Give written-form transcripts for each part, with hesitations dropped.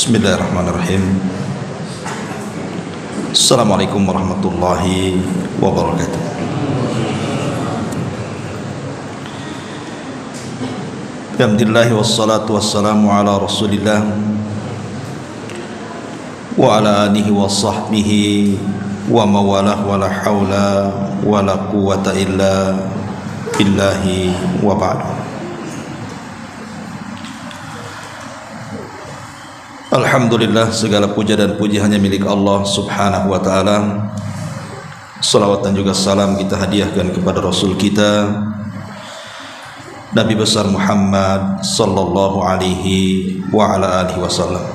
Bismillahirrahmanirrahim. Assalamualaikum warahmatullahi wabarakatuh. Alhamdulillah wassalatu wassalamu ala Rasulillah wa ala alihi wa sahbihi wa mawalah wa la hawla wa la quwwata illa billahi wa ba'du. Alhamdulillah, segala puja dan puji hanya milik Allah subhanahu wa ta'ala. Salawat dan juga salam kita hadiahkan kepada Rasul kita Nabi besar Muhammad sallallahu alaihi wa ala alihi wasallam.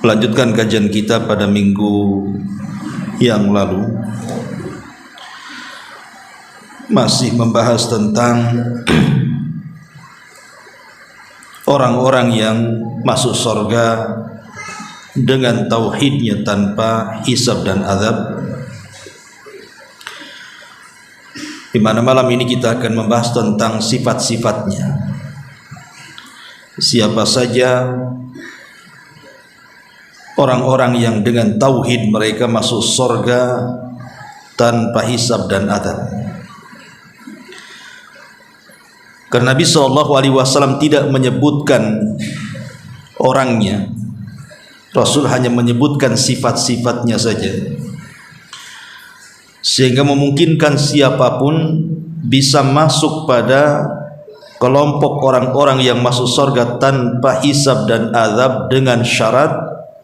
Melanjutkan kajian kita pada minggu yang lalu, masih membahas tentang orang-orang yang masuk surga dengan tauhidnya tanpa hisab dan azab. Di mana malam ini kita akan membahas tentang sifat-sifatnya. Siapa saja orang-orang yang dengan tauhid mereka masuk surga tanpa hisab dan azab. Karena Nabi SAW tidak menyebutkan orangnya, Rasul hanya menyebutkan sifat-sifatnya saja, sehingga memungkinkan siapapun bisa masuk pada kelompok orang-orang yang masuk surga tanpa hisab dan azab dengan syarat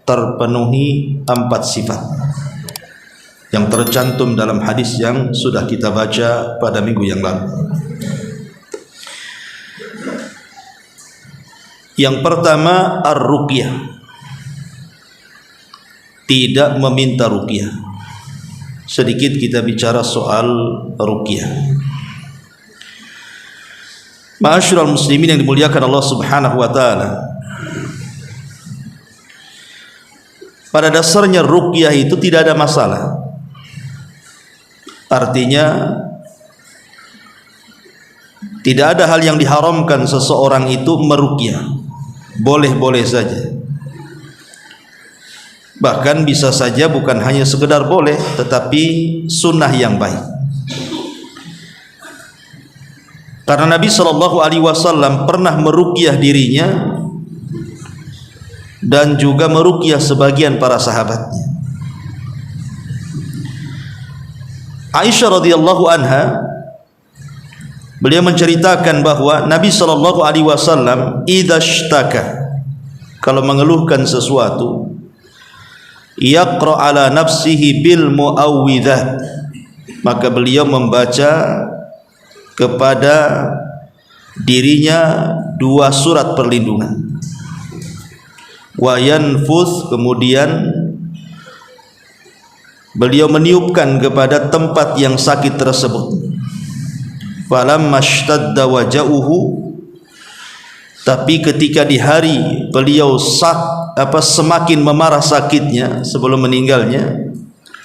terpenuhi 4 sifat yang tercantum dalam hadis yang sudah kita baca pada minggu yang lalu. Yang pertama, ar-ruqyah, tidak meminta ruqyah. Sedikit kita bicara soal ruqyah. Ma'asyiral muslimin yang dimuliakan Allah subhanahu wa ta'ala, pada dasarnya ruqyah itu tidak ada masalah. Artinya tidak ada hal yang diharamkan seseorang itu meruqyah. Boleh-boleh saja. Bahkan bisa saja bukan hanya sekedar boleh, tetapi sunnah yang baik. Karena Nabi SAW pernah meruqyah dirinya dan juga meruqyah sebagian para sahabatnya. Aisyah radhiyallahu anha, beliau menceritakan bahwa Nabi SAW idza ishtaka, kalau mengeluhkan sesuatu, yaqra ala nafsihi bil muawwidzat, maka beliau membaca kepada dirinya 2 surat perlindungan. Wa yanfuth, kemudian beliau meniupkan kepada tempat yang sakit tersebut. Falamma ishtadda waja'uhu, tapi ketika di hari beliau semakin memarah sakitnya sebelum meninggalnya,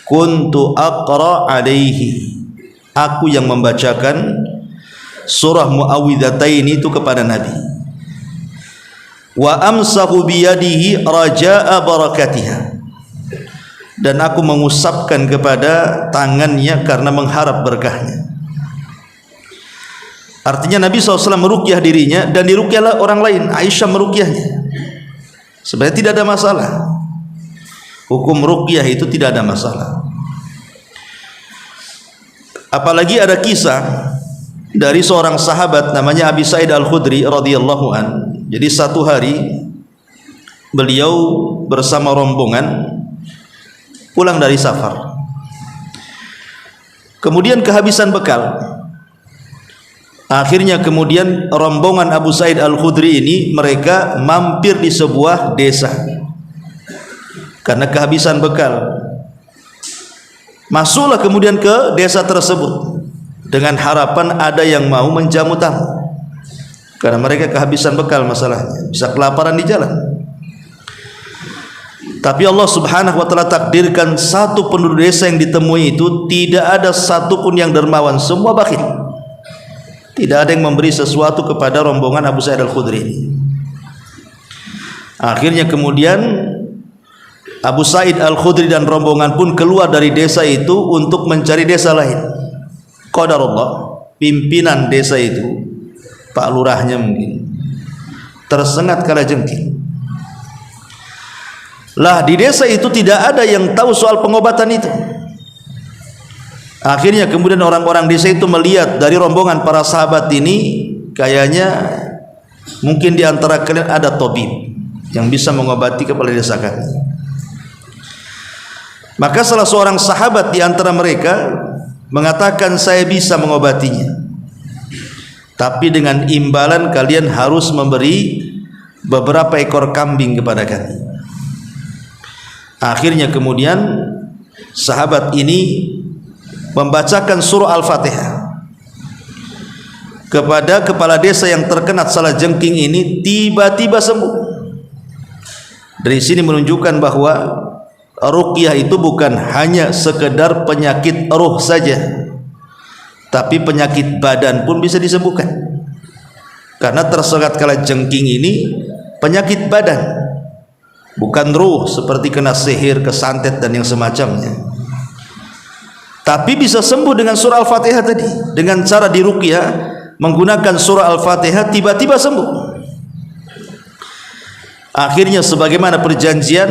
kuntu aqra alaihi, aku yang membacakan surah muawwidzatain itu kepada Nabi. Wa amsahu biyadihi raja'a barakatiha, dan aku mengusapkan kepada tangannya karena mengharap berkahnya. Artinya Nabi SAW meruqyah dirinya dan diruqyahlah orang lain. Aisyah meruqyahnya. Sebenarnya tidak ada masalah. Hukum ruqyah itu tidak ada masalah. Apalagi ada kisah dari seorang sahabat namanya Abi Sa'id Al-Khudri radhiyallahu an. Jadi satu hari beliau bersama rombongan pulang dari safar. Kemudian kehabisan bekal. Akhirnya kemudian rombongan Abu Sa'id Al-Khudri ini mereka mampir di sebuah desa karena kehabisan bekal. Masuklah kemudian ke desa tersebut dengan harapan ada yang mau menjamu tamu, karena mereka kehabisan bekal, masalahnya bisa kelaparan di jalan. Tapi Allah subhanahu wa ta'ala takdirkan satu penduduk desa yang ditemui itu tidak ada satupun yang dermawan, semua bakhil. Tidak ada yang memberi sesuatu kepada rombongan Abu Sa'id Al-Khudri ini. Akhirnya kemudian Abu Sa'id Al-Khudri dan rombongan pun keluar dari desa itu untuk mencari desa lain. Qadarullah, pimpinan desa itu, Pak Lurahnya mungkin, tersengat kalajengking. Lah di desa itu tidak ada yang tahu soal pengobatan itu. Akhirnya kemudian orang-orang desa itu melihat dari rombongan para sahabat ini, kayaknya mungkin di antara kalian ada tabib yang bisa mengobati kepala desa kami. Maka salah seorang sahabat di antara mereka mengatakan, saya bisa mengobatinya, tapi dengan imbalan kalian harus memberi beberapa ekor kambing kepada kami. Akhirnya kemudian sahabat ini membacakan surah Al-Fatihah kepada kepala desa yang terkena salah jengking ini, tiba-tiba sembuh. Dari sini menunjukkan bahwa ruqyah itu bukan hanya sekedar penyakit roh saja, tapi penyakit badan pun bisa disembuhkan. Karena tersengat kala jengking ini penyakit badan, bukan ruh seperti kena sihir, kesantet dan yang semacamnya. Tapi bisa sembuh dengan surah Al-Fatihah tadi. Dengan cara diruqyah menggunakan surah Al-Fatihah, tiba-tiba sembuh. Akhirnya sebagaimana perjanjian,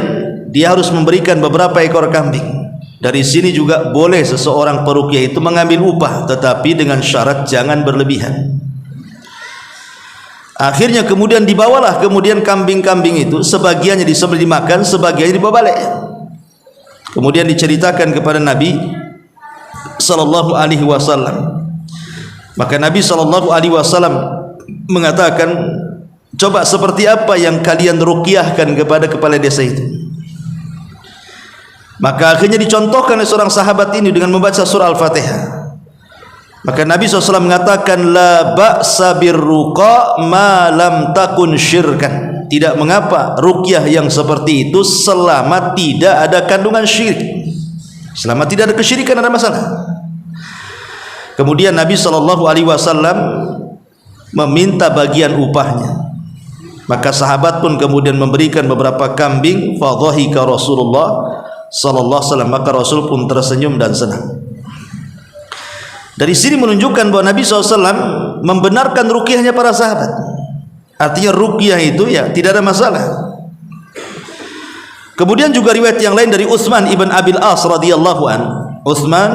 dia harus memberikan beberapa ekor kambing. Dari sini juga boleh seseorang peruqyah itu mengambil upah, tetapi dengan syarat jangan berlebihan. Akhirnya kemudian dibawalah kemudian kambing-kambing itu, sebagiannya disembelih dimakan, sebagiannya dibawa balik. Kemudian diceritakan kepada Nabi sallallahu alaihi wasallam. Maka Nabi sallallahu alaihi wasallam mengatakan, coba seperti apa yang kalian ruqyahkan kepada kepala desa itu? Maka akhirnya dicontohkan oleh seorang sahabat ini dengan membaca surah Al-Fatihah. Maka Nabi SAW mengatakan, la ba'sa birruqa ma lam takun syirkan. Tidak mengapa ruqyah yang seperti itu selama tidak ada kandungan syirik, selama tidak ada kesyirikan, ada masalah. Kemudian Nabi SAW meminta bagian upahnya. Maka sahabat pun kemudian memberikan beberapa kambing. Fadhahika Rasulullah sallallahu alaihi wasallam, maka Rasul pun tersenyum dan senang. Dari sini menunjukkan bahwa Nabi SAW membenarkan ruqyahnya para sahabat. Artinya ruqyah itu ya tidak ada masalah. Kemudian juga riwayat yang lain dari Utsman ibn Abil As radhiyallahu an. Utsman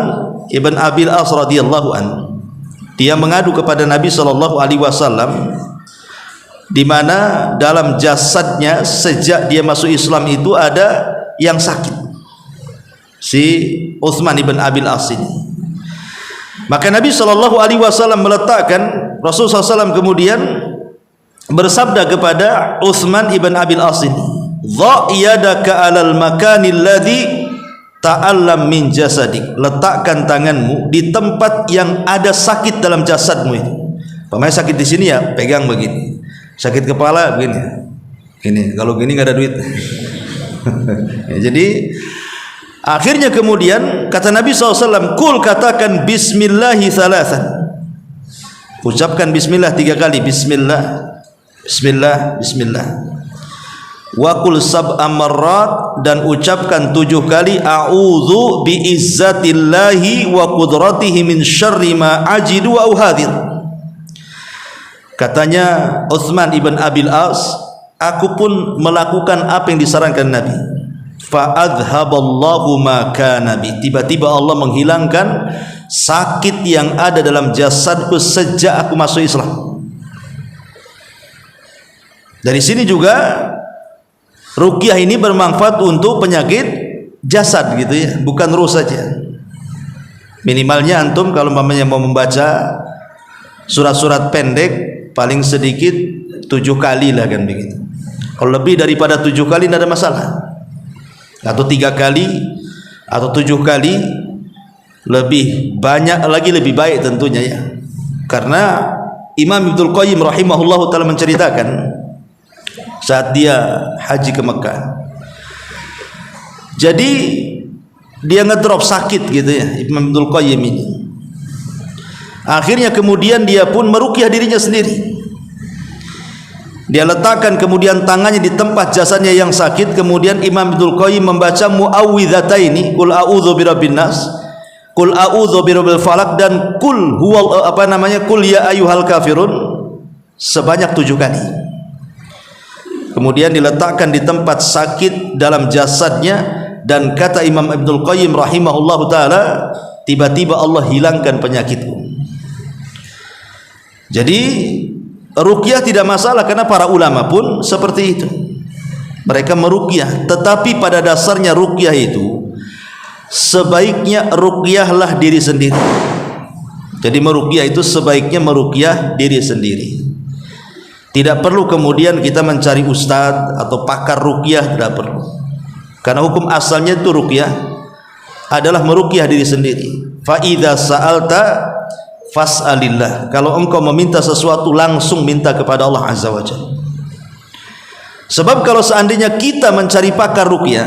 ibn Abil As radhiyallahu an, dia mengadu kepada Nabi sallallahu alaihi wasallam, di mana dalam jasadnya sejak dia masuk Islam itu ada yang sakit, si Utsman ibn Abil As ini. Maka Nabi sallallahu alaihi wasallam meletakkan, Rasulullah SAW kemudian bersabda kepada Utsman ibn Abil As ini, dha yadaka alal makani alladhi ta'allam min jasadik, letakkan tanganmu di tempat yang ada sakit dalam jasadmu itu. Pemain sakit di sini ya pegang begini, sakit kepala begini, gini, kalau gini nggak ada duit. Ya, jadi akhirnya kemudian kata Nabi SAW, kul, katakan bismillahi thalathan, ucapkan bismillah 3 kali, bismillah, bismillah, bismillah. Wa qul sab'a marrat, dan ucapkan 7 kali a'udzu bi izzatillahi wa qudratihi min syarri ma ajidu wa uhadir. Katanya Utsman ibn Abil As, aku pun melakukan apa yang disarankan Nabi. Fa adhaballahu ma kana bi, tiba-tiba Allah menghilangkan sakit yang ada dalam jasadku sejak aku masuk Islam. Dari sini juga ruqyah ini bermanfaat untuk penyakit jasad gitu ya, bukan ruh saja. Minimalnya antum kalau mamanya mau membaca surat-surat pendek paling sedikit 7 kali lah kan begitu. Kalau lebih daripada 7 kali tidak ada masalah, atau 3 kali atau 7 kali, lebih banyak lagi lebih baik tentunya ya. Karena Imam Ibnul Qayyim rahimahullahu taala menceritakan saat dia haji ke Mekah, jadi dia ngedrop sakit gitu ya Imam Ibnul Qayyim ini. Akhirnya kemudian dia pun meruqyah dirinya sendiri. Dia letakkan kemudian tangannya di tempat jasadnya yang sakit. Kemudian Imam Ibnul Qayyim membaca muawwidhataini, qul a'udzu birabbin nas, qul a'udzu birabbil falaq, dan qul huwal qul ya ayyuhal kafirun sebanyak 7 kali. Kemudian diletakkan di tempat sakit dalam jasadnya, dan kata Imam Ibnul Qayyim rahimahullahu taala, tiba-tiba Allah hilangkan penyakitku. Jadi ruqyah tidak masalah, karena para ulama pun seperti itu. Mereka meruqyah, tetapi pada dasarnya ruqyah itu sebaiknya ruqyahlah diri sendiri. Jadi meruqyah itu sebaiknya meruqyah diri sendiri. Tidak perlu kemudian kita mencari ustadz atau pakar ruqyah, tidak perlu. Karena hukum asalnya itu ruqyah adalah meruqyah diri sendiri. Fa idza sa'alta fas'alillah. Kalau engkau meminta sesuatu, langsung minta kepada Allah Azza wa Jalla. Sebab kalau seandainya kita mencari pakar ruqyah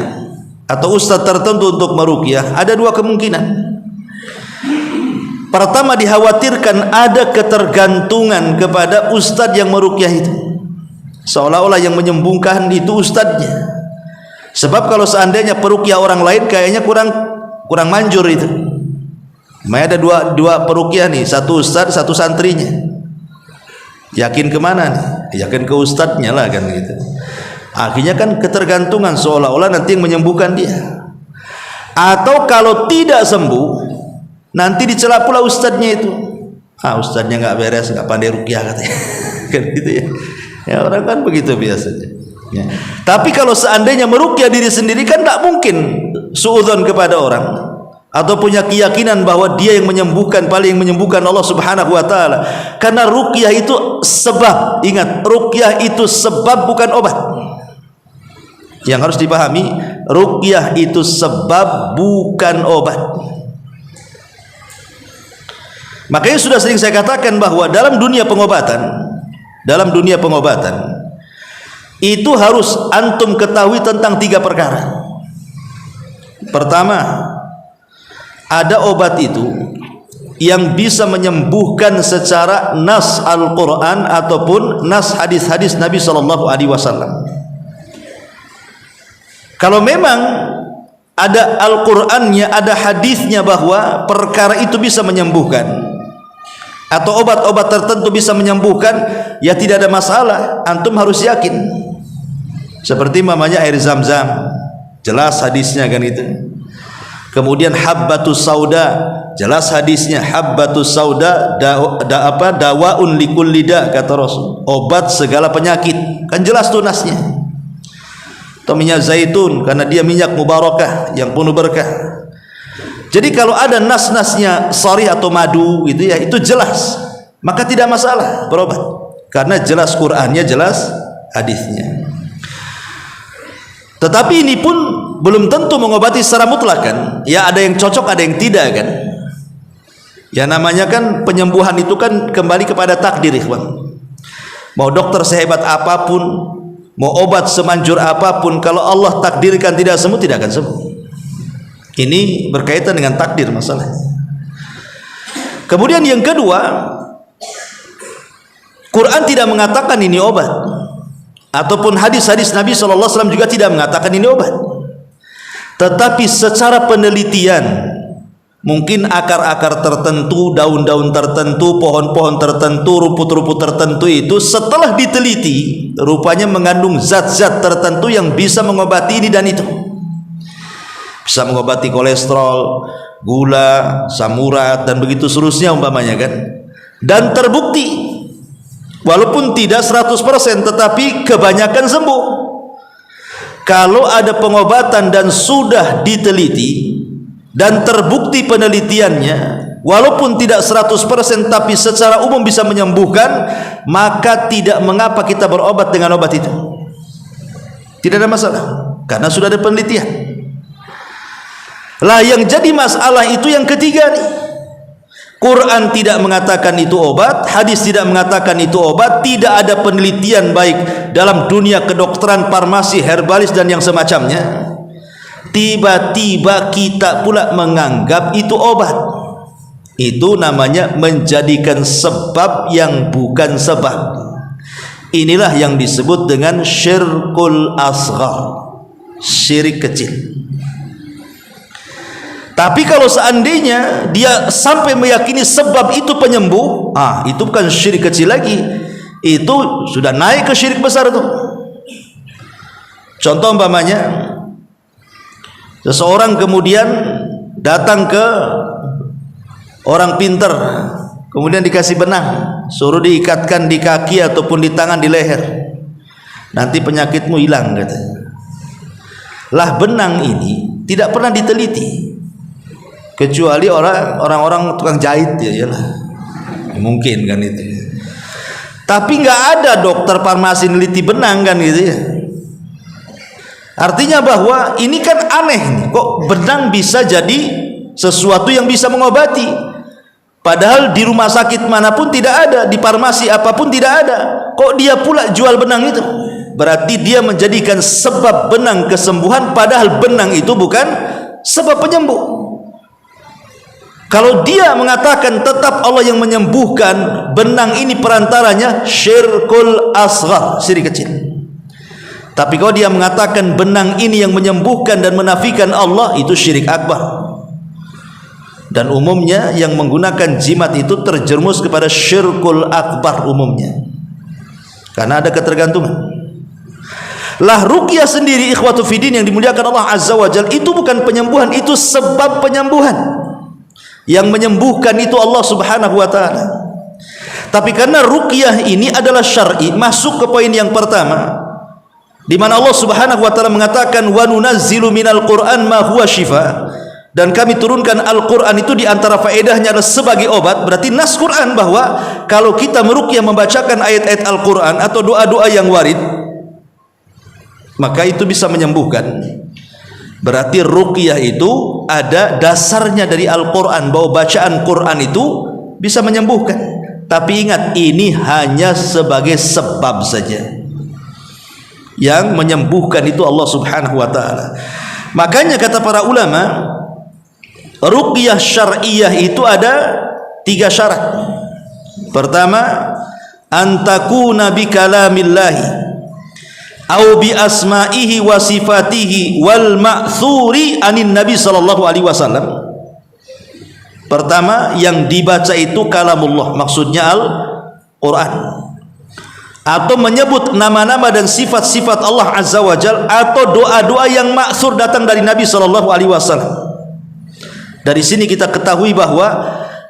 atau ustaz tertentu untuk meruqyah, ada 2 kemungkinan. Pertama, dikhawatirkan ada ketergantungan kepada ustaz yang meruqyah itu, seolah-olah yang menyembuhkan itu ustaznya. Sebab kalau seandainya peruqyah orang lain, kayaknya kurang manjur itu. Ada dua peruqyah nih, satu ustaz, satu santrinya. Yakin kemana nih? Yakin ke ustadznya lah kan gitu. Akhirnya kan ketergantungan, seolah-olah nanti yang menyembuhkan dia. Atau kalau tidak sembuh, nanti dicela pula ustadznya itu. Ustadznya nggak beres, nggak pandai ruqyah katanya. Kan gitu ya. Ya orang kan begitu biasanya. Ya. Tapi kalau seandainya meruqyah diri sendiri, kan tak mungkin suudzon kepada orang atau punya keyakinan bahwa dia yang menyembuhkan, paling menyembuhkan Allah Subhanahu wa taala. Karena ruqyah itu sebab. Ingat, ruqyah itu sebab, bukan obat. Yang harus dipahami, ruqyah itu sebab, bukan obat. Makanya sudah sering saya katakan bahwa dalam dunia pengobatan itu harus antum ketahui tentang 3 perkara. Pertama, ada obat itu yang bisa menyembuhkan secara nas Al-Quran ataupun nas hadis-hadis Nabi SAW. Kalau memang ada Al-Qurannya, ada hadisnya bahwa perkara itu bisa menyembuhkan, atau obat-obat tertentu bisa menyembuhkan, ya tidak ada masalah, antum harus yakin. Seperti mamanya air zam-zam, jelas hadisnya kan itu. Kemudian habbatus sauda, jelas hadisnya, habbatus sauda dawaun likulli da, kata Rasul, obat segala penyakit, kan jelas tuh nasnya. Atau minyak zaitun, karena dia minyak mubarakah yang penuh berkah. Jadi kalau ada nas-nasnya sharih atau madu gitu ya, itu jelas, maka tidak masalah berobat, karena jelas Qur'annya, jelas hadisnya. Tetapi ini pun belum tentu mengobati secara mutlak kan. Ya ada yang cocok, ada yang tidak kan. Ya namanya kan penyembuhan itu kan kembali kepada takdir, ikhwan. Mau dokter sehebat apapun, mau obat semanjur apapun, kalau Allah takdirkan tidak sembuh, tidak akan sembuh. Ini berkaitan dengan takdir masalah. Kemudian yang kedua, Quran tidak mengatakan ini obat, ataupun hadis-hadis Nabi SAW juga tidak mengatakan ini obat. Tetapi secara penelitian, mungkin akar-akar tertentu, daun-daun tertentu, pohon-pohon tertentu, rumput-rumput tertentu itu setelah diteliti, rupanya mengandung zat-zat tertentu yang bisa mengobati ini dan itu. Bisa mengobati kolesterol, gula, asam urat, dan begitu seterusnya umpamanya kan. Dan terbukti, walaupun tidak 100%, tetapi kebanyakan sembuh. Kalau ada pengobatan dan sudah diteliti dan terbukti penelitiannya, walaupun tidak 100% tapi secara umum bisa menyembuhkan, maka tidak mengapa kita berobat dengan obat itu. Tidak ada masalah, karena sudah ada penelitian. Lah yang jadi masalah itu yang ketiga nih. Quran tidak mengatakan itu obat, hadis tidak mengatakan itu obat, tidak ada penelitian baik dalam dunia kedokteran, farmasi, herbalis dan yang semacamnya. Tiba-tiba kita pula menganggap itu obat. Itu namanya menjadikan sebab yang bukan sebab. Inilah yang disebut dengan syirkul asghar, syirik kecil. Tapi kalau seandainya dia sampai meyakini sebab itu penyembuh, itu bukan syirik kecil lagi, itu sudah naik ke syirik besar itu. Contoh umpamanya, seseorang kemudian datang ke orang pinter, kemudian dikasih benang, suruh diikatkan di kaki ataupun di tangan, di leher, nanti penyakitmu hilang katanya. Lah benang ini tidak pernah diteliti, kecuali orang-orang tukang jahit ya lah, mungkin kan itu. Tapi nggak ada dokter farmasi neliti benang kan gitu ya. Artinya bahwa ini kan aneh nih, kok benang bisa jadi sesuatu yang bisa mengobati, padahal di rumah sakit manapun tidak ada, di farmasi apapun tidak ada, kok dia pula jual benang itu? Berarti dia menjadikan sebab benang kesembuhan, padahal benang itu bukan sebab penyembuh. Kalau dia mengatakan tetap Allah yang menyembuhkan, benang ini perantaranya, syirkul asghar, syirik kecil. Tapi kalau dia mengatakan benang ini yang menyembuhkan dan menafikan Allah, itu syirik akbar. Dan umumnya yang menggunakan jimat itu terjerumus kepada syirkul akbar umumnya, karena ada ketergantungan. Lah ruqyah sendiri ikhwatu fiddin yang dimuliakan Allah Azza wa Jalla, itu bukan penyembuhan, itu sebab penyembuhan. Yang menyembuhkan itu Allah Subhanahu wa taala. Tapi karena ruqyah ini adalah syar'i, masuk ke poin yang pertama, di mana Allah Subhanahu wa taala mengatakan wa nunazzilu minal Qur'an ma huwa syifa, dan kami turunkan Al-Qur'an itu di antara faedahnya adalah sebagai obat. Berarti nas Qur'an bahwa kalau kita meruqyah membacakan ayat-ayat Al-Qur'an atau doa-doa yang warid, maka itu bisa menyembuhkan. Berarti ruqyah itu ada dasarnya dari Al-Qur'an, bahwa bacaan Qur'an itu bisa menyembuhkan. Tapi ingat, ini hanya sebagai sebab saja. Yang menyembuhkan itu Allah Subhanahu wa taala. Makanya kata para ulama, ruqyah syar'iyah itu ada 3 syarat. Pertama, antakuna bi kalamillahi au bi asma'ihi wa sifatihi wal ma'thuri anin nabi sallallahu alaihi wasallam. Pertama, yang dibaca itu kalamullah, maksudnya Al-Quran, atau menyebut nama-nama dan sifat-sifat Allah Azza wa Jalla, atau doa-doa yang ma'thur datang dari Nabi sallallahu alaihi wasallam. Dari sini kita ketahui bahwa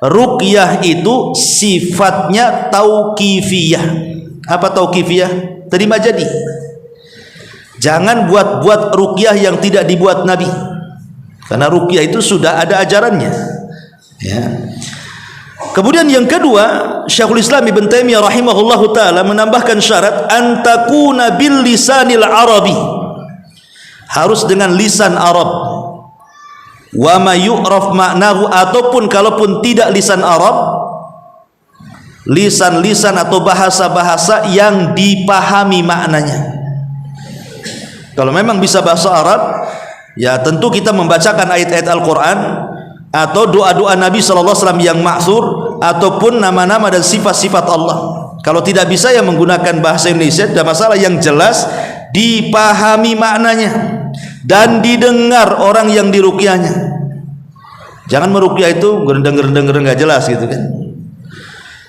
ruqyah itu sifatnya tauqifiyah. Apa tauqifiyah? Terima jadi. Jangan buat-buat ruqyah yang tidak dibuat Nabi, karena ruqyah itu sudah ada ajarannya ya. Kemudian yang kedua, Syekhul Islam Ibn Taimiyah rahimahullahu taala menambahkan syarat antakuna bil lisanil arabi, harus dengan lisan Arab, wa ma yu'raf maknahu, ataupun kalaupun tidak lisan Arab, lisan-lisan atau bahasa-bahasa yang dipahami maknanya. Kalau memang bisa bahasa Arab, ya tentu kita membacakan ayat-ayat Al-Quran atau doa-doa Nabi SAW yang ma'thur, ataupun nama-nama dan sifat-sifat Allah. Kalau tidak bisa, ya menggunakan bahasa Indonesia, tidak masalah, yang jelas dipahami maknanya dan didengar orang yang diruqyahnya. Jangan meruqyah itu gerendeng-gerendeng nggak jelas gitu kan.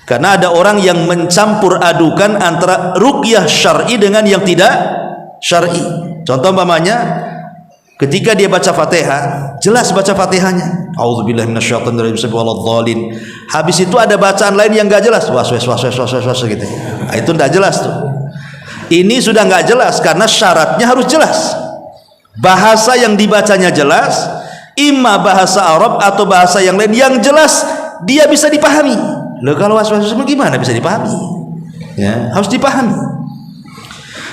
Karena ada orang yang mencampur adukan antara ruqyah syar'i dengan yang tidak syar'i. Contoh umpamanya, ketika dia baca Fatihah, jelas baca Fatihahnya, auzubillahi minasyaitonir rajim waladhdallin. Habis itu ada bacaan lain yang enggak jelas, was gitu. Nah, itu enggak jelas tuh. Ini sudah enggak jelas karena syaratnya harus jelas. Bahasa yang dibacanya jelas, imma bahasa Arab atau bahasa yang lain yang jelas dia bisa dipahami. Loh, kalau was-was gimana bisa dipahami? Ya, harus dipahami.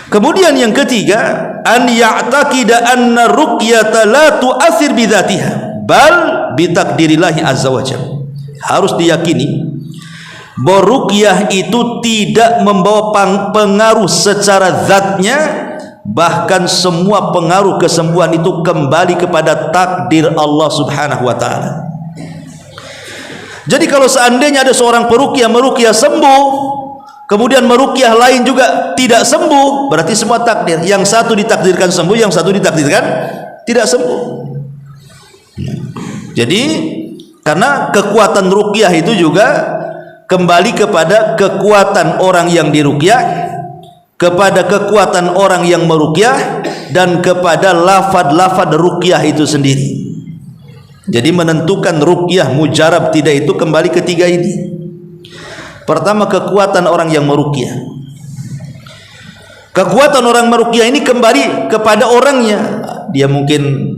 Kemudian yang ketiga, an ya'taqida anna ruqyata la tu'athir bi dzatiha bal bi taqdirillahi azza wa jalla. Harus diyakini bahwa ruqyah itu tidak membawa pengaruh secara zatnya, bahkan semua pengaruh kesembuhan itu kembali kepada takdir Allah Subhanahu wa taala. Jadi kalau seandainya ada seorang peruqyah meruqyah sembuh, kemudian meruqyah lain juga tidak sembuh, berarti semua takdir. Yang satu ditakdirkan sembuh, yang satu ditakdirkan tidak sembuh. Jadi karena kekuatan ruqyah itu juga kembali kepada kekuatan orang yang diruqyah, kepada kekuatan orang yang meruqyah, dan kepada lafad-lafad ruqyah itu sendiri. Jadi menentukan ruqyah mujarab tidak itu kembali ketiga ini. Pertama, kekuatan orang yang meruqyah. Kekuatan orang meruqyah ini kembali kepada orangnya. Dia mungkin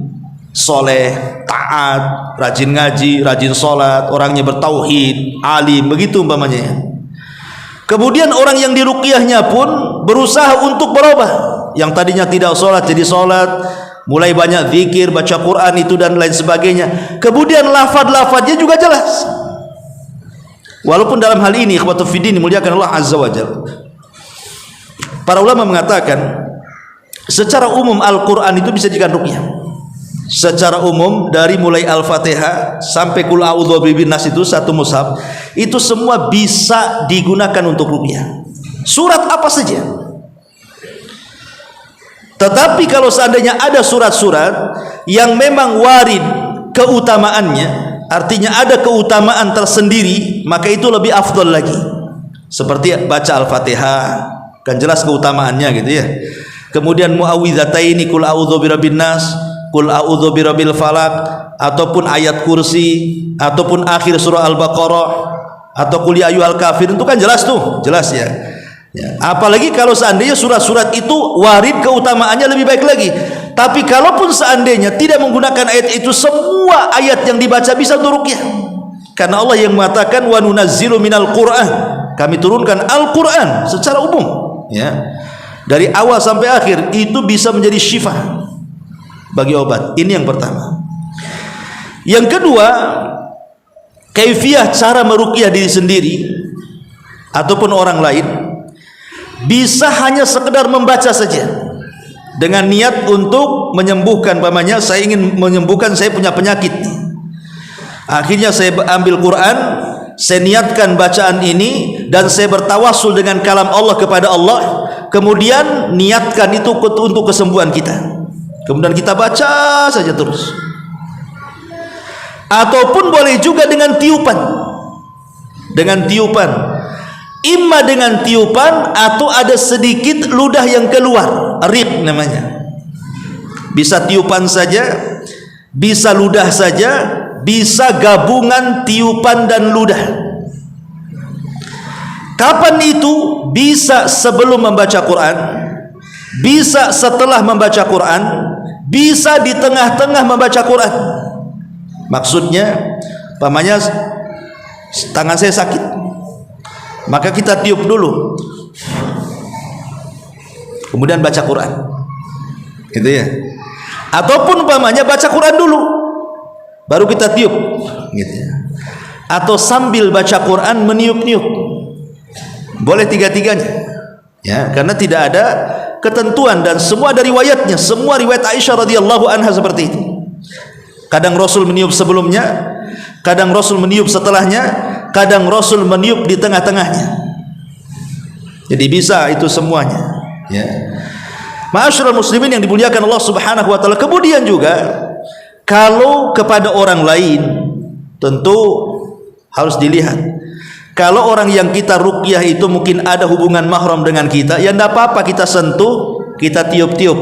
soleh, taat, rajin ngaji, rajin sholat, orangnya bertauhid, alim, begitu umpamanya. Kemudian orang yang diruqyahnya pun berusaha untuk berubah. Yang tadinya tidak sholat jadi sholat, mulai banyak zikir, baca Quran itu dan lain sebagainya. Kemudian lafad-lafadnya juga jelas. Walaupun dalam hal ini ikhwatu fiddin dimuliakan Allah Azza wa Jalla, para ulama mengatakan secara umum Al-Quran itu bisa dijadikan ruqyah. Secara umum dari mulai Al-Fatihah sampai Qul a'udzu birabbin nas itu satu mushaf, itu semua bisa digunakan untuk ruqyah. Surat apa saja. Tetapi kalau seandainya ada surat-surat yang memang warid keutamaannya, artinya ada keutamaan tersendiri, maka itu lebih afdol lagi. Seperti baca Al-Fatihah, kan jelas keutamaannya gitu ya. Kemudian muawwidzataini, Qul a'udzu birabbin nas, Qul a'udzu birabbil falaq, ataupun ayat kursi, ataupun akhir surah Al-Baqarah, atau Qul ya ayyuhal kafirun, itu kan jelas tuh, jelas ya. Ya, apalagi kalau seandainya surat-surat itu warid keutamaannya lebih baik lagi. Tapi kalaupun seandainya tidak menggunakan ayat itu, semua ayat yang dibaca bisa untuk ruqyah. Karena Allah yang mengatakan wa nunazzilu minal Qur'an, kami turunkan Al-Qur'an secara umum, ya. Dari awal sampai akhir itu bisa menjadi syifa bagi obat. Ini yang pertama. Yang kedua, kaifiyah cara meruqyah diri sendiri ataupun orang lain. Bisa hanya sekedar membaca saja dengan niat untuk menyembuhkan. Pamannya, saya ingin menyembuhkan, saya punya penyakit, akhirnya saya ambil Quran, saya niatkan bacaan ini dan saya bertawassul dengan kalam Allah kepada Allah, kemudian niatkan itu untuk kesembuhan kita, kemudian kita baca saja terus. Ataupun boleh juga dengan tiupan, imma dengan tiupan atau ada sedikit ludah yang keluar, riq namanya. Bisa tiupan saja, bisa ludah saja, bisa gabungan tiupan dan ludah. Kapan itu? Bisa sebelum membaca Quran, bisa setelah membaca Quran, bisa di tengah-tengah membaca Quran. Maksudnya, pamannya tangan saya sakit, maka kita tiup dulu, kemudian baca Quran, gitu ya. Ataupun umpamanya baca Quran dulu, baru kita tiup, gitu ya. Atau sambil baca Quran meniup-niup, boleh tiga-tiganya, ya. Karena tidak ada ketentuan dan semua ada riwayatnya. Semua riwayat Aisyah radhiyallahu anha seperti itu. Kadang Rasul meniup sebelumnya, kadang Rasul meniup setelahnya, kadang Rasul meniup di tengah-tengahnya. Jadi bisa itu semuanya, ya. Ma'asyiral muslimin yang dimuliakan Allah Subhanahu wa taala. Kemudian juga kalau kepada orang lain tentu harus dilihat. Kalau orang yang kita ruqyah itu mungkin ada hubungan mahram dengan kita, ya enggak apa-apa kita sentuh, kita tiup-tiup.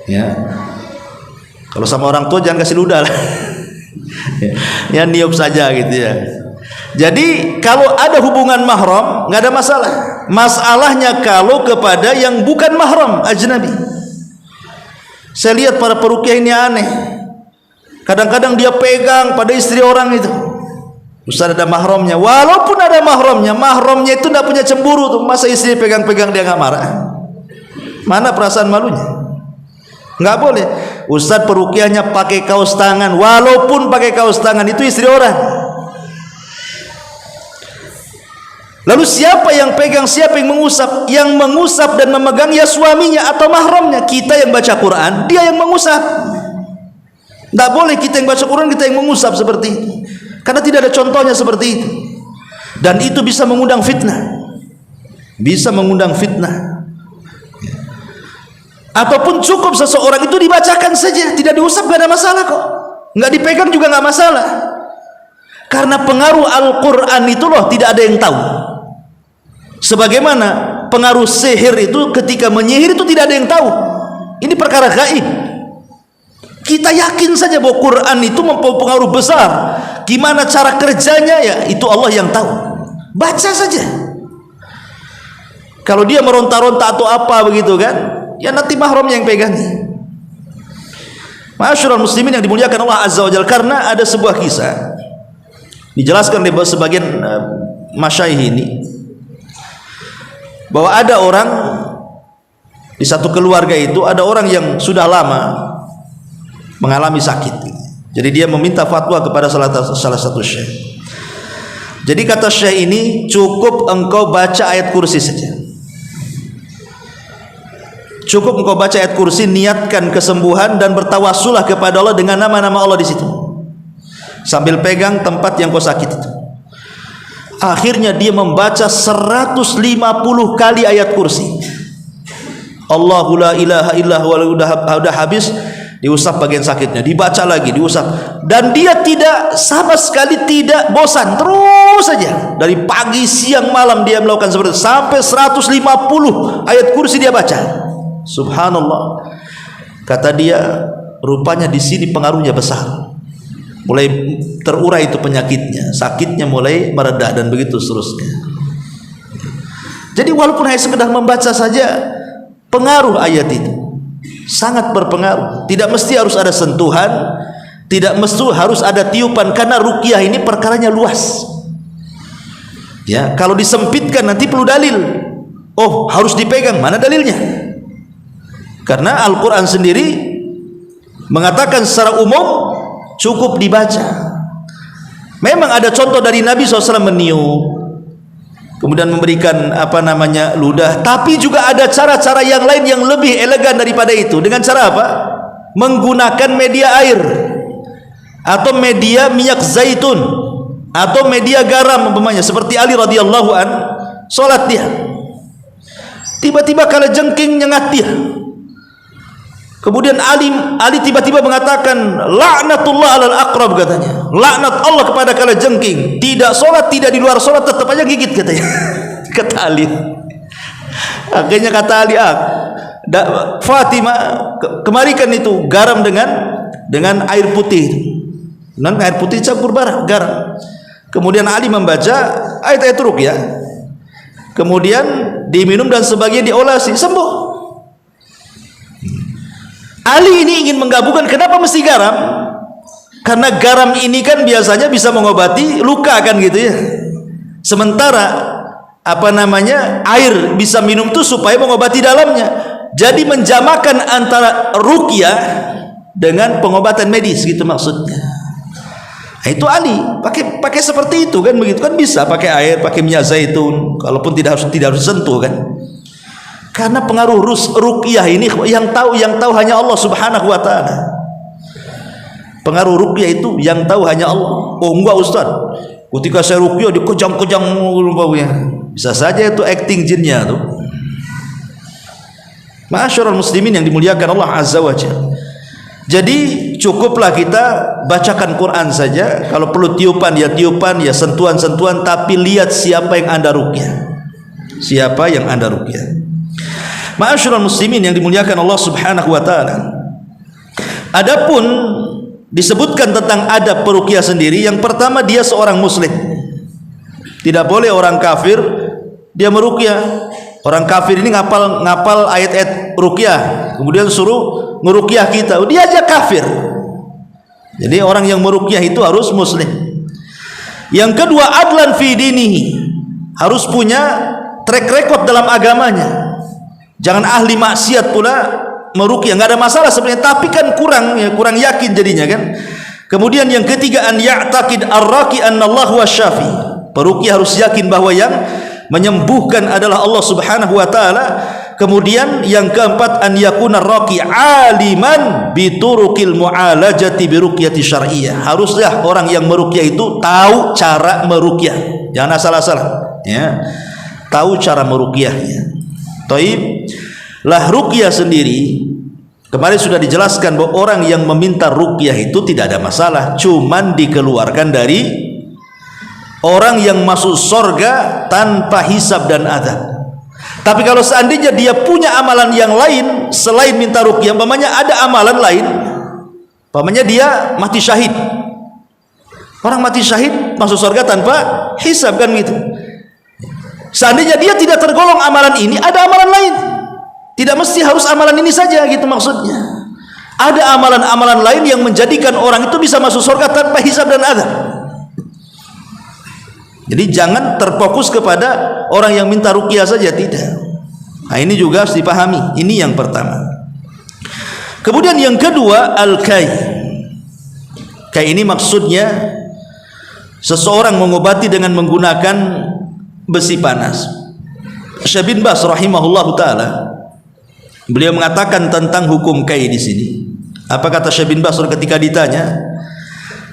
Ya. Kalau sama orang tua jangan kasih ludah lah. Ya niup saja gitu ya. Jadi kalau ada hubungan mahram nggak ada masalah. Masalahnya kalau kepada yang bukan mahram, ajnabi. Saya lihat para peruqyah ini aneh. Kadang-kadang dia pegang pada istri orang itu. Ustaz ada mahramnya. Walaupun ada mahramnya itu tidak punya cemburu tuh. Masa istri pegang-pegang dia nggak marah? Mana perasaan malunya? Nggak boleh. Ustaz peruqyahnya pakai kaos tangan, walaupun pakai kaos tangan itu istri orang. Lalu siapa yang pegang, siapa yang mengusap? Yang mengusap dan memegang ya suaminya atau mahramnya. Kita yang baca Quran, dia yang mengusap. Tidak boleh kita yang baca Quran, kita yang mengusap seperti itu. Karena tidak ada contohnya seperti itu. Dan itu bisa mengundang fitnah. Bisa mengundang fitnah. Ataupun cukup seseorang itu dibacakan saja, tidak diusap, gak ada masalah kok. Nggak dipegang juga nggak masalah. Karena pengaruh Al-Quran itu loh tidak ada yang tahu. Sebagaimana pengaruh sihir itu, ketika menyihir itu tidak ada yang tahu. Ini perkara gaib. Kita yakin saja bahwa Quran itu mempengaruhi besar. Gimana cara kerjanya, ya itu Allah yang tahu. Baca saja. Kalau dia meronta-ronta atau apa begitu kan, ya nanti mahramnya yang pegang. Ma'asyiral muslimin yang dimuliakan Allah Azza wa Jalla, karena ada sebuah kisah dijelaskan oleh sebagian masyayikh ini, bahwa ada orang di satu keluarga itu, ada orang yang sudah lama mengalami sakit. Jadi dia meminta fatwa kepada salah satu syekh. Jadi kata syekh ini, cukup engkau baca ayat kursi saja. Cukup engkau baca ayat kursi, niatkan kesembuhan dan bertawassulah kepada Allah dengan nama-nama Allah di situ, sambil pegang tempat yang kau sakit itu. Akhirnya dia membaca 150 kali ayat kursi. Allahu la ilaha illa huwa, udah habis, diusap bagian sakitnya, dibaca lagi, diusap, dan dia tidak sama sekali tidak bosan, terus saja dari pagi siang malam dia melakukan seperti itu, sampai 150 ayat kursi dia baca. Subhanallah. Kata dia, rupanya di sini pengaruhnya besar. Mulai terurai itu penyakitnya, sakitnya mulai mereda, dan begitu seterusnya. Jadi walaupun hanya sekedar membaca saja, pengaruh ayat itu sangat berpengaruh. Tidak mesti harus ada sentuhan, tidak mesti harus ada tiupan, karena ruqyah ini perkaranya luas. Ya, kalau disempitkan nanti perlu dalil. Oh, harus dipegang, mana dalilnya? Karena Al-Quran sendiri mengatakan secara umum cukup dibaca. Memang ada contoh dari Nabi SAW meniup, kemudian memberikan ludah, tapi juga ada cara-cara yang lain yang lebih elegan daripada itu. Dengan cara apa? Menggunakan media air, atau media minyak zaitun, atau media garam umpamanya. Seperti Ali radhiyallahu an, sholat dia, tiba-tiba kalajengking nyengat dia. Kemudian Ali tiba-tiba mengatakan, laknatullah alal aqrab, katanya, laknat Allah kepada kalajengking. Tidak sholat, tidak di luar sholat, tetap aja gigit, katanya. Kata Ali. Akhirnya kata Ali, Fatimah, kemarikan itu garam dengan air putih. Dan air putih campur garam. Kemudian Ali membaca ayat-ayat ruqyah. Kemudian diminum dan sebagian diolesi, sembuh. Ali ini ingin menggabungkan, kenapa mesti garam? Karena garam ini kan biasanya bisa mengobati luka kan gitu ya. Sementara air bisa minum tuh supaya mengobati dalamnya. Jadi menjamakan antara ruqyah dengan pengobatan medis gitu maksudnya. Nah, itu Ali pakai seperti itu kan, begitu kan, bisa pakai air, pakai minyak zaitun, kalaupun tidak harus disentuh kan. Karena pengaruh ruqyah ini yang tahu hanya Allah Subhanahu wa taala. Pengaruh ruqyah itu yang tahu hanya Allah. Oh enggak Ustaz, ketika saya ruqyah dikejang-kejang baunya. Bisa saja itu acting jinnya tuh. Ma'asyiral muslimin yang dimuliakan Allah Azza wa Jalla. Jadi cukuplah kita bacakan Quran saja. Kalau perlu tiupan, ya sentuhan-sentuhan, tapi lihat siapa yang Anda ruqyah. Siapa yang Anda ruqyah. Ma'asyiral muslimin yang dimuliakan Allah Subhanahu wa taala. Adapun disebutkan tentang adab peruqyah sendiri, yang pertama dia seorang muslim. Tidak boleh orang kafir dia meruqyah. Orang kafir ini ngapal ayat-ayat ruqyah, kemudian suruh meruqyah kita. Dia aja kafir. Jadi orang yang meruqyah itu harus muslim. Yang kedua, adlan fi dinihi, harus punya track record dalam agamanya. Jangan ahli maksiat pula meruqyah, nggak ada masalah sebenarnya, tapi kan kurang yakin jadinya kan. Kemudian yang ketiga, an ya'taqid ar-raqi annallahu wasyafi. Peruqyah harus yakin bahwa yang menyembuhkan adalah Allah Subhanahu wa taala, Kemudian yang keempat, an yakuna raqi aliman biturukil mu'alajati biruqyati syar'iyyah. Haruslah orang yang meruqyah itu tahu cara meruqyah. Jangan asal-asal, ya. Tahu cara meruqyahnya. Taib. Lah ruqyah sendiri kemarin sudah dijelaskan bahwa orang yang meminta ruqyah itu tidak ada masalah, cuman dikeluarkan dari orang yang masuk surga tanpa hisab dan adab. Tapi kalau seandainya dia punya amalan yang lain selain minta ruqyah, umpamanya ada amalan lain, umpamanya dia mati syahid. Orang mati syahid masuk surga tanpa hisab, kan gitu. Seandainya dia tidak tergolong amalan ini, ada amalan lain. Tidak mesti harus amalan ini saja, gitu maksudnya. Ada amalan-amalan lain yang menjadikan orang itu bisa masuk surga tanpa hisab dan adab. Jadi jangan terfokus kepada orang yang minta ruqyah saja, tidak. Nah, ini juga harus dipahami. Ini yang pertama. Kemudian yang kedua, al-kai. Kai ini maksudnya seseorang mengobati dengan menggunakan besi panas. Syekh bin Baz rahimahullahu taala, beliau mengatakan tentang hukum kai di sini. Apa kata Syekh bin Baz ketika ditanya,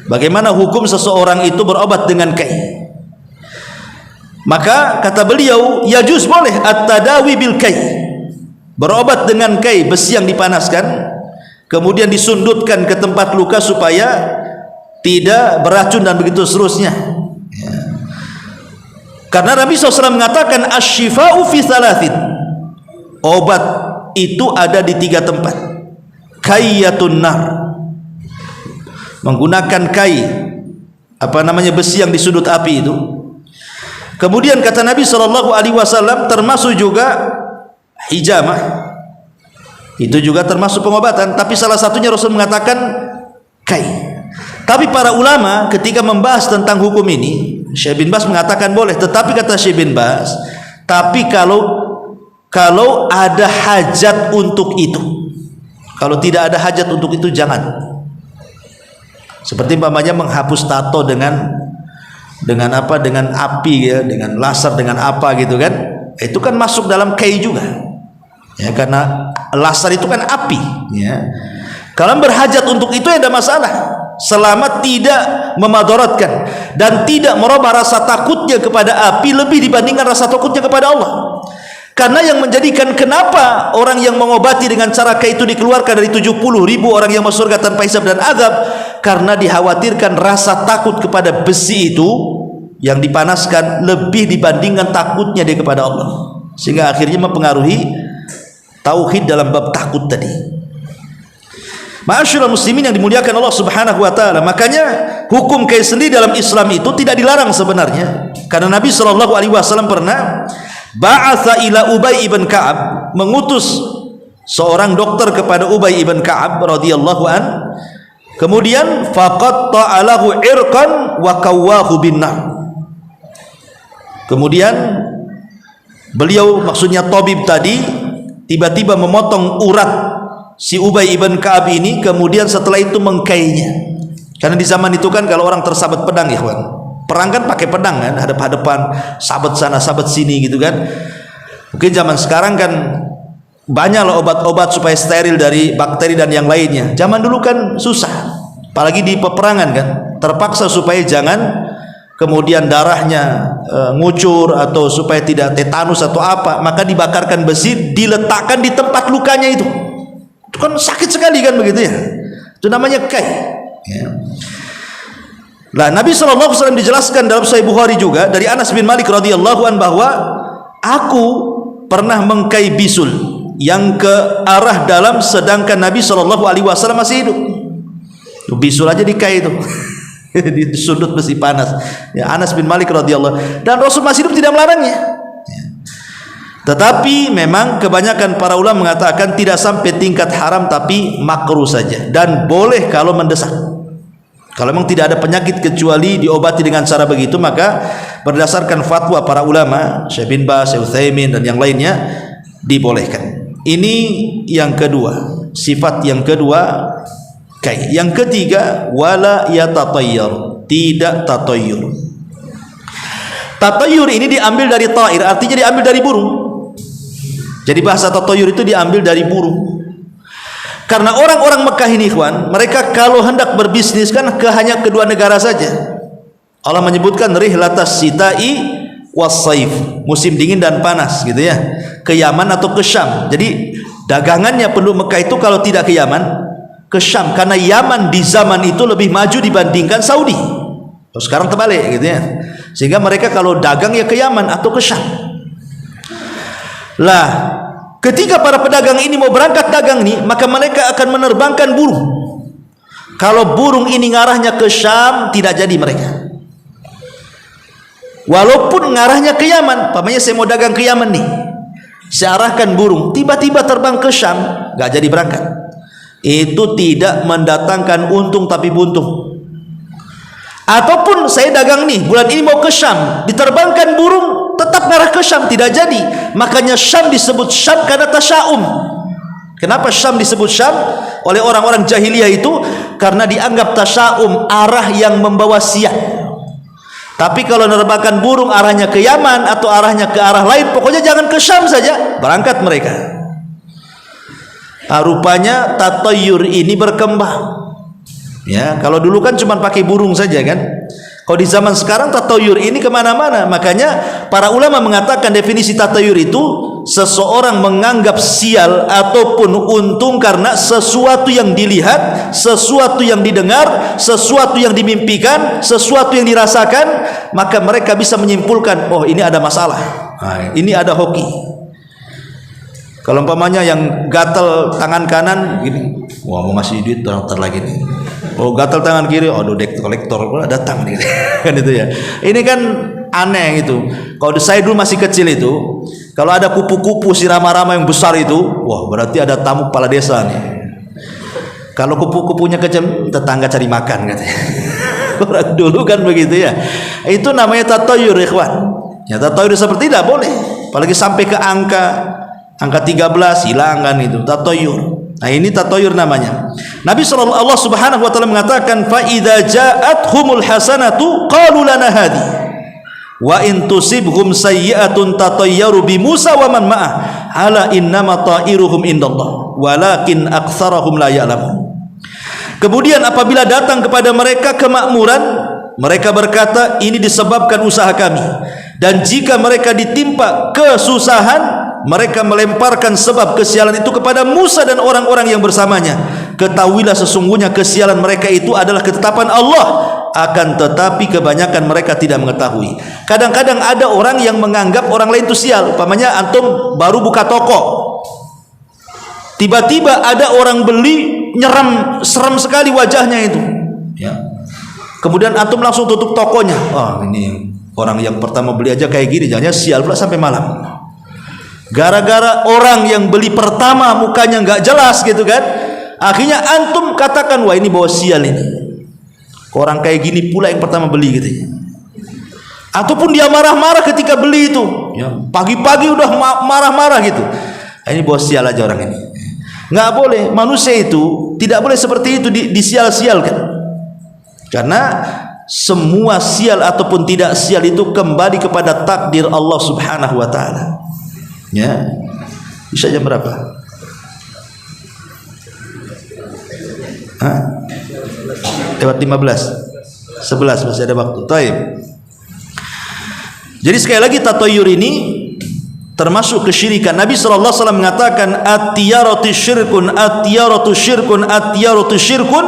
bagaimana hukum seseorang itu berobat dengan kai? Maka kata beliau, yajuz, boleh at-tadawi bil kai, berobat dengan kai, besi yang dipanaskan kemudian disundutkan ke tempat luka supaya tidak beracun dan begitu seterusnya, ya. Karena Nabi SAW mengatakan asy-syifa'u fi thalathin, obat itu ada di 3 tempat. Kayyatun nar, menggunakan kai, besi yang disudut api itu. Kemudian kata Nabi SAW, termasuk juga hijamah, itu juga termasuk pengobatan. Tapi salah satunya Rasul mengatakan kai. Tapi para ulama ketika membahas tentang hukum ini, Syekh bin Baz mengatakan boleh. Tetapi kata Syekh bin Baz, tapi kalau ada hajat untuk itu. Kalau tidak ada hajat untuk itu, jangan. Seperti umpamanya menghapus tato dengan api, ya, dengan laser, dengan apa gitu kan, itu kan masuk dalam kai juga, ya, karena laser itu kan api, ya. Kalau berhajat untuk itu ya ada masalah, selama tidak memadaratkan dan tidak merubah rasa takutnya kepada api lebih dibandingkan rasa takutnya kepada Allah. Karena yang menjadikan kenapa orang yang mengobati dengan cara kai itu dikeluarkan dari 70.000 orang yang masuk surga tanpa hisab dan azab, karena dikhawatirkan rasa takut kepada besi itu yang dipanaskan lebih dibandingkan takutnya dia kepada Allah, sehingga akhirnya mempengaruhi tauhid dalam bab takut tadi. Ma'asyiral muslimin yang dimuliakan Allah Subhanahu wa taala, makanya hukum kai sendiri dalam Islam itu tidak dilarang sebenarnya. Karena Nabi SAW pernah ba'atha ila Ubay ibn Ka'ab, mengutus seorang dokter kepada Ubay ibn Ka'ab radhiyallahu an. Kemudian faqatta alahu irqan wa kawahu binnar. Kemudian beliau, maksudnya tabib tadi, tiba-tiba memotong urat si Ubay ibn Ka'ab ini, kemudian setelah itu mengkainya. Karena di zaman itu kan kalau orang tersabat pedang, ya kawan, perang kan pakai pedang kan, hadap-hadapan, sabat sana sabat sini gitu kan. Mungkin zaman sekarang kan banyak lah obat-obat supaya steril dari bakteri dan yang lainnya. Zaman dulu kan susah, apalagi di peperangan kan, terpaksa supaya jangan kemudian darahnya ngucur atau supaya tidak tetanus atau apa, maka dibakarkan besi, diletakkan di tempat lukanya itu kan sakit sekali kan, begitu ya. Itu namanya kai, ya. Nah, Nabi SAW dijelaskan dalam Sahih Bukhari juga dari Anas bin Malik radhiyallahu an bahwa aku pernah mengkai bisul yang ke arah dalam sedangkan Nabi SAW masih hidup. Bisul aja dikai itu di sudut besi panas, ya, Anas bin Malik radhiyallahu, dan Rasul masih hidup tidak melarangnya, ya. Tetapi memang kebanyakan para ulama mengatakan tidak sampai tingkat haram, tapi makruh saja, dan boleh kalau mendesak. Kalau memang tidak ada penyakit kecuali diobati dengan cara begitu, maka berdasarkan fatwa para ulama, Syekh bin Baz, Syekh Utsaimin dan yang lainnya, dibolehkan. Ini yang kedua, sifat yang kedua kai. Yang ketiga, wala yatatayyar, tidak tatayyur. Tatayyur ini diambil dari ta'ir, artinya diambil dari burung. Jadi bahasa tatoyur itu diambil dari burung. Karena orang-orang Mekah ini ikhwan, mereka kalau hendak berbisnis kan hanya kedua negara saja. Allah menyebutkan rihlatas sita'i was-saif, musim dingin dan panas gitu ya, ke Yaman atau ke Syam. Jadi dagangannya penduduk Mekah itu kalau tidak ke Yaman, ke Syam, karena Yaman di zaman itu lebih maju dibandingkan Saudi. Sekarang terbalik gitu ya. Sehingga mereka kalau dagang ya ke Yaman atau ke Syam. Lah, ketika para pedagang ini mau berangkat dagang nih, maka mereka akan menerbangkan burung. Kalau burung ini ngarahnya ke Syam, tidak jadi mereka. Walaupun ngarahnya ke Yaman, pamannya saya mau dagang ke Yaman nih, saya arahkan burung, tiba-tiba terbang ke Syam, nggak jadi berangkat. Itu tidak mendatangkan untung tapi buntung. Ataupun saya dagang nih, bulan ini mau ke Syam, diterbangkan burung, tetap ngarah ke Syam, tidak jadi. Makanya Syam disebut Syam karena tasya'um. Kenapa Syam disebut Syam oleh orang-orang jahiliyah itu? Karena dianggap tasya'um, arah yang membawa sial. Tapi kalau menerbangkan burung arahnya ke Yaman atau arahnya ke arah lain, pokoknya jangan ke Syam saja, berangkat mereka. Rupanya tatoyur ini berkembang. Ya, kalau dulu kan cuma pakai burung saja kan. Kalau di zaman sekarang tatoyur ini kemana-mana. Makanya para ulama mengatakan definisi tatoyur itu seseorang menganggap sial ataupun untung karena sesuatu yang dilihat, sesuatu yang didengar, sesuatu yang dimimpikan, sesuatu yang dirasakan, maka mereka bisa menyimpulkan, oh ini ada masalah, ini ada hoki. Kalau umpamanya yang gatal tangan kanan gini, wah mau ngasih duit dokter lagi nih. Oh gatal tangan kiri, aduh dek kolektor datang nih. Kan itu ya. Ini kan aneh itu. Kalau saya dulu masih kecil itu, kalau ada kupu-kupu si rama-rama yang besar itu, wah berarti ada tamu kepala desa nih. Kalau kupu-kupunya kecil, tetangga cari makan katanya. Orang dulu kan begitu ya. Itu namanya tatoyur ikhwan. Ya tatoyur seperti tidak boleh. Apalagi sampai ke angka 13 hilangan itu tatoyur. Nah ini tatoyur namanya. Nabi Allah Subhanahu wa taala mengatakan fa idza ja'athumul hasanatu qalu lana hadi wa in tusibhum sayyi'atun tatayyaru bi Musa wa man ma'ah ala innama ta'iruhum indallah walakin aktsarahum la ya'lamun. Kemudian apabila datang kepada mereka kemakmuran, mereka berkata ini disebabkan usaha kami, dan jika mereka ditimpa kesusahan, mereka melemparkan sebab kesialan itu kepada Musa dan orang-orang yang bersamanya. Ketahuilah sesungguhnya kesialan mereka itu adalah ketetapan Allah, akan tetapi kebanyakan mereka tidak mengetahui. Kadang-kadang ada orang yang menganggap orang lain itu sial. Umpamanya antum baru buka toko, tiba-tiba ada orang beli, seram sekali wajahnya itu ya. Kemudian antum langsung tutup tokonya. Oh ini orang yang pertama beli aja kayak gini, jangan sial pula sampai malam. Gara-gara orang yang beli pertama mukanya nggak jelas gitu kan, akhirnya antum katakan wah ini bawa sial ini, orang kayak gini pula yang pertama beli gitu. Ataupun dia marah-marah ketika beli itu ya, pagi-pagi udah marah-marah gitu, ini bawa sial aja orang ini. Nggak boleh, manusia itu tidak boleh seperti itu disial-sialkan, karena semua sial ataupun tidak sial itu kembali kepada takdir Allah Subhanahu wa taala. Ya, bisa jam berapa? Lewat 15, 11 masih ada waktu. Taib. Jadi sekali lagi tatoyur ini termasuk kesyirikan. Nabi SAW mengatakan at-tiyaratu syirkun, at-tiyaratu syirkun, at-tiyaratu syirkun,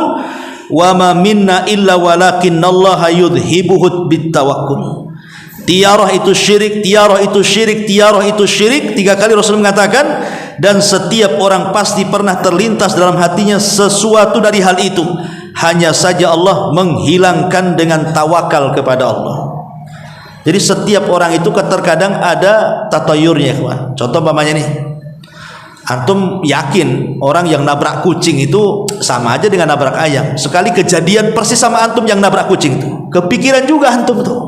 wa ma minna illa walakinnallaha yudhibuhu bitawakkul. Tiarah itu syirik, tiarah itu syirik, tiarah itu syirik. 3 kali Rasul mengatakan, dan setiap orang pasti pernah terlintas dalam hatinya sesuatu dari hal itu. Hanya saja Allah menghilangkan dengan tawakal kepada Allah. Jadi setiap orang itu terkadang ada tatayurnya, kawan. Contoh umpamanya nih, antum yakin orang yang nabrak kucing itu sama aja dengan nabrak ayam. Sekali kejadian persis sama antum yang nabrak kucing itu, kepikiran juga antum tuh.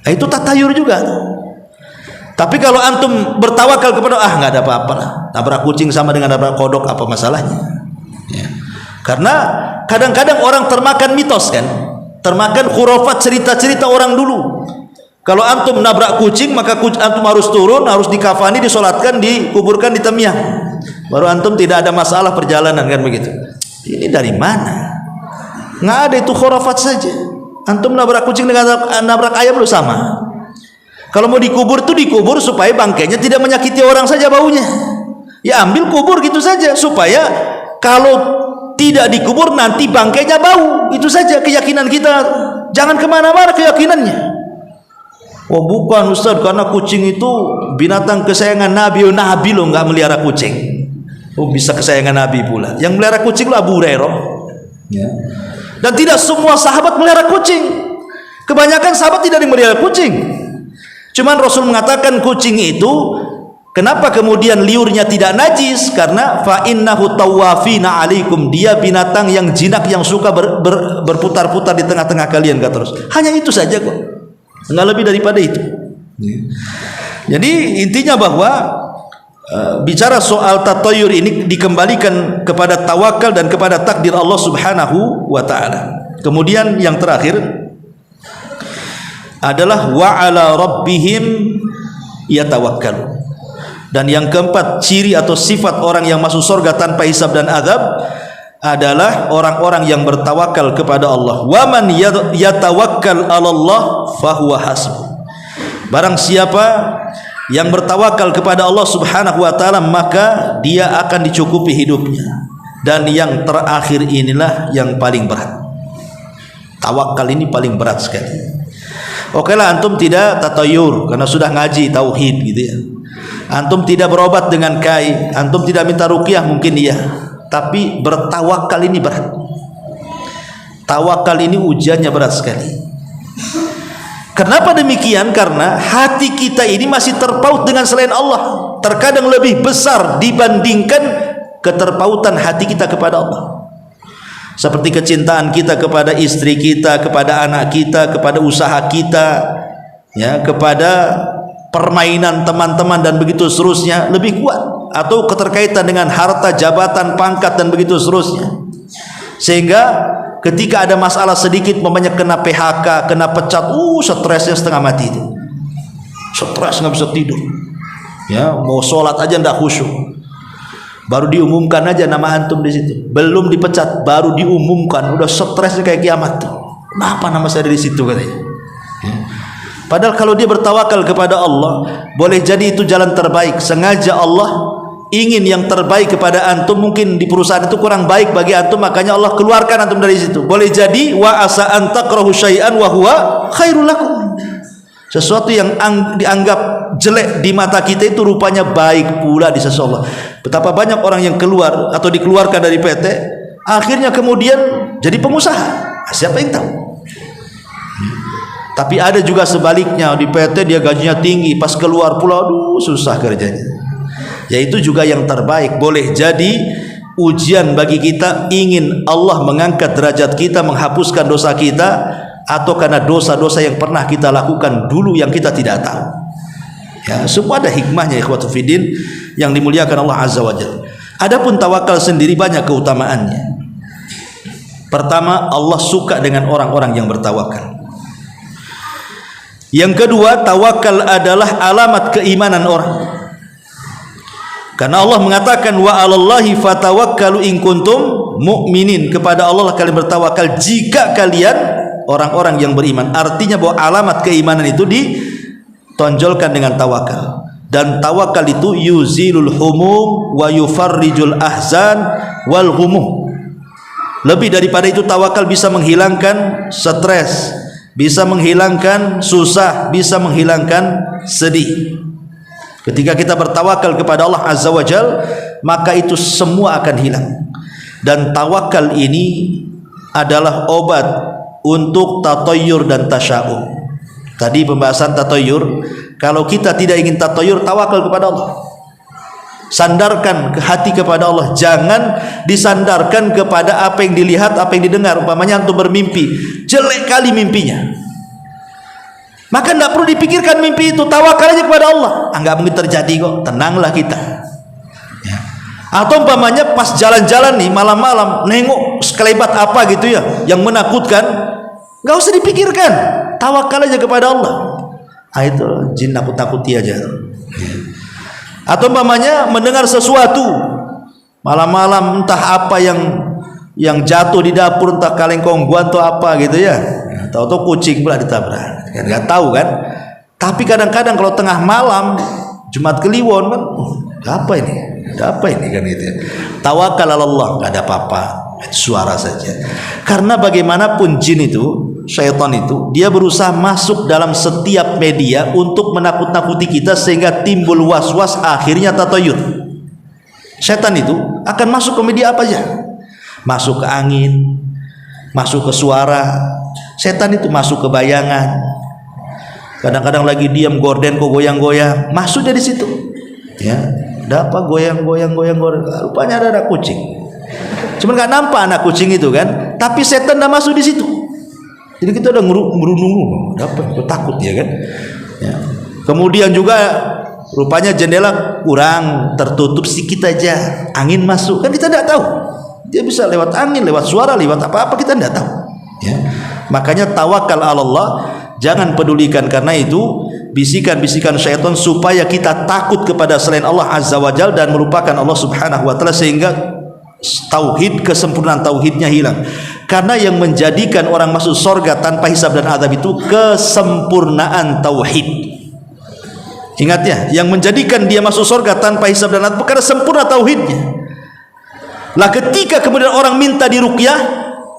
Nah, itu tatayur juga. Tapi kalau antum bertawakal kepada nggak ada apa-apa lah, nabrak kucing sama dengan nabrak kodok, apa masalahnya ya. Karena kadang-kadang orang termakan mitos kan, termakan khurafat, cerita-cerita orang dulu. Kalau antum nabrak kucing, maka antum harus turun, harus dikafani, disolatkan, dikuburkan di Temiang. Baru antum tidak ada masalah perjalanan, kan begitu. Ini dari mana? Nggak ada, itu khurafat saja. Antum nabrak kucing dengan nabrak ayam lu sama. Kalau mau dikubur itu dikubur supaya bangkainya tidak menyakiti orang saja baunya. Ya ambil kubur gitu saja, supaya kalau tidak dikubur nanti bangkainya bau. Itu saja keyakinan kita. Jangan kemana-mana keyakinannya. Oh bukan Ustaz, karena kucing itu binatang kesayangan Nabi. Oh, Nabi lo nggak melihara kucing. Oh bisa kesayangan Nabi pula. Yang melihara kucing lo Abu Hurairah. Ya. Dan tidak semua sahabat melihara kucing. Kebanyakan sahabat tidak melihara kucing. Cuman Rasul mengatakan kucing itu, kenapa kemudian liurnya tidak najis? Karena fa innahu tawafina alaikum, dia binatang yang jinak yang suka berputar-putar di tengah-tengah kalian, kata Rasul. Hanya itu saja kok. Enggak lebih daripada itu. Jadi intinya bahwa bicara soal tatayur ini dikembalikan kepada tawakal dan kepada takdir Allah Subhanahu wa taala. Kemudian yang terakhir adalah wa ala rabbihim yatawakkalun. Dan yang keempat, ciri atau sifat orang yang masuk surga tanpa hisab dan azab adalah orang-orang yang bertawakal kepada Allah. Wa man yatawakkal 'alallah fahuwa hasbuh. Barang siapa yang bertawakal kepada Allah Subhanahu wa taala, maka dia akan dicukupi hidupnya. Dan yang terakhir inilah yang paling berat. Tawakal ini paling berat sekali. Oke lah, antum tidak tatayur karena sudah ngaji tauhid gitu ya. Antum tidak berobat dengan kai, antum tidak minta ruqyah mungkin iya. Tapi bertawakal ini berat. Tawakal ini ujiannya berat sekali. Kenapa demikian? Karena hati kita ini masih terpaut dengan selain Allah. Terkadang lebih besar dibandingkan keterpautan hati kita kepada Allah. Seperti kecintaan kita kepada istri kita, kepada anak kita, kepada usaha kita, ya, kepada permainan teman-teman dan begitu seterusnya lebih kuat. Atau keterkaitan dengan harta, jabatan, pangkat dan begitu seterusnya. Sehingga ketika ada masalah sedikit, mamanya kena PHK, kena pecat, stresnya setengah mati itu. Stres, nggak bisa tidur. Ya, mau sholat aja ndak khusyuk. Baru diumumkan aja nama antum di situ. Belum dipecat, baru diumumkan, udah stresnya kayak kiamat tuh. Kenapa nama saya di situ katanya? Ya. Padahal kalau dia bertawakal kepada Allah, boleh jadi itu jalan terbaik. Sengaja Allah ingin yang terbaik kepada antum. Mungkin di perusahaan itu kurang baik bagi antum, makanya Allah keluarkan antum dari situ. Boleh jadi wa asa an takrahu syai'an wa huwa khairul lakum. Sesuatu yang dianggap jelek di mata kita itu rupanya baik pula di sisi Allah. Betapa banyak orang yang keluar atau dikeluarkan dari PT, akhirnya kemudian jadi pengusaha. Siapa yang tahu? Tapi ada juga sebaliknya, di PT dia gajinya tinggi, pas keluar pula aduh susah kerjanya. Yaitu juga yang terbaik. Boleh jadi ujian bagi kita, ingin Allah mengangkat derajat kita, menghapuskan dosa kita, atau karena dosa-dosa yang pernah kita lakukan dulu yang kita tidak tahu. Ya, semua ada hikmahnya ikhwatu fiddin yang dimuliakan Allah Azza wa Jalla. Adapun tawakal sendiri banyak keutamaannya. Pertama, Allah suka dengan orang-orang yang bertawakal. Yang kedua, tawakal adalah alamat keimanan orang. Karena Allah mengatakan wa 'alallahi fatawakkalu in kuntum mu'minin, kepada Allah lah kalian bertawakal jika kalian orang-orang yang beriman. Artinya bahwa alamat keimanan itu ditonjolkan dengan tawakal. Dan tawakal itu yuzilul humum wa yufarrijul ahzan wal ghumum. Lebih daripada itu, tawakal bisa menghilangkan stres, bisa menghilangkan susah, bisa menghilangkan sedih. Ketika kita bertawakal kepada Allah Azza wa Jal, maka itu semua akan hilang. Dan tawakal ini adalah obat untuk tatayyur dan tasya'um. Tadi pembahasan tatayyur, kalau kita tidak ingin tatayyur, tawakal kepada Allah. Sandarkan ke hati kepada Allah. Jangan disandarkan kepada apa yang dilihat, apa yang didengar. Umpamanya antum bermimpi, jelek kali mimpinya, maka tidak perlu dipikirkan mimpi itu, tawakal aja kepada Allah. Enggak mungkin terjadi kok, tenanglah kita. Ya. Atau umpamanya pas jalan-jalan nih malam-malam, nengok sekelebat apa gitu ya, yang menakutkan, nggak usah dipikirkan, tawakal aja kepada Allah. Itu jin nakut-nakuti aja. Atau umpamanya mendengar sesuatu malam-malam, entah apa yang jatuh di dapur, entah kaleng kongguan atau apa gitu ya. Tahu-tahu kucing pula ditabrak. Kan enggak tahu kan. Tapi kadang-kadang kalau tengah malam Jumat Kliwon kan, apa ini? Ada apa ini kan gitu ya. Tawakal Allah, enggak ada apa-apa. Suara saja. Karena bagaimanapun jin itu, syaitan itu, dia berusaha masuk dalam setiap media untuk menakut-nakuti kita sehingga timbul was-was, akhirnya tatayur. Syaitan itu akan masuk ke media apa aja. Masuk ke angin, masuk ke suara. Setan itu masuk ke bayangan. Kadang-kadang lagi diam, gorden kok goyang-goyang, masuk dari situ. Ya, ada apa goyang-goyang. Rupanya ada kucing. Cuman nggak nampak anak kucing itu kan, tapi setan dah masuk di situ. Jadi kita udah merundung, dapat takut ya kan. Ya. Kemudian juga rupanya jendela kurang tertutup sedikit aja, angin masuk kan kita tidak tahu. Dia bisa lewat angin, lewat suara, lewat apa-apa kita tidak tahu. Ya. Makanya tawakal Allah, jangan pedulikan karena itu bisikan-bisikan syaitan supaya kita takut kepada selain Allah Azza wa Jalla dan melupakan Allah Subhanahu wa taala sehingga tauhid, kesempurnaan tauhidnya hilang. Karena yang menjadikan orang masuk surga tanpa hisab dan azab itu kesempurnaan tauhid. Ingat ya, yang menjadikan dia masuk surga tanpa hisab dan azab karena sempurna tauhidnya. Lah ketika kemudian orang minta diruqyah,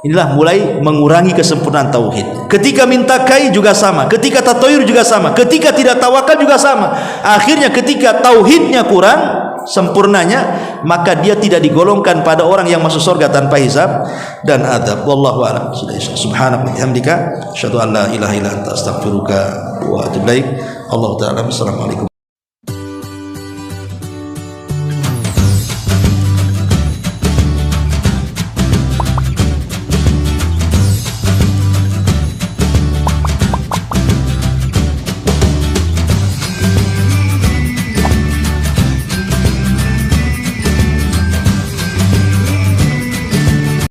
inilah mulai mengurangi kesempurnaan tauhid. Ketika minta kai juga sama, ketika tatayur juga sama, ketika tidak tawakal juga sama. Akhirnya ketika tauhidnya kurang sempurnanya, maka dia tidak digolongkan pada orang yang masuk surga tanpa hisab dan adab. Wallahu a'lam. Subhanaka wa bihamdika asyhadu an la ilaha illa anta astaghfiruka wa atubu ilaik. Allahu ta'ala. Assalamualaikum.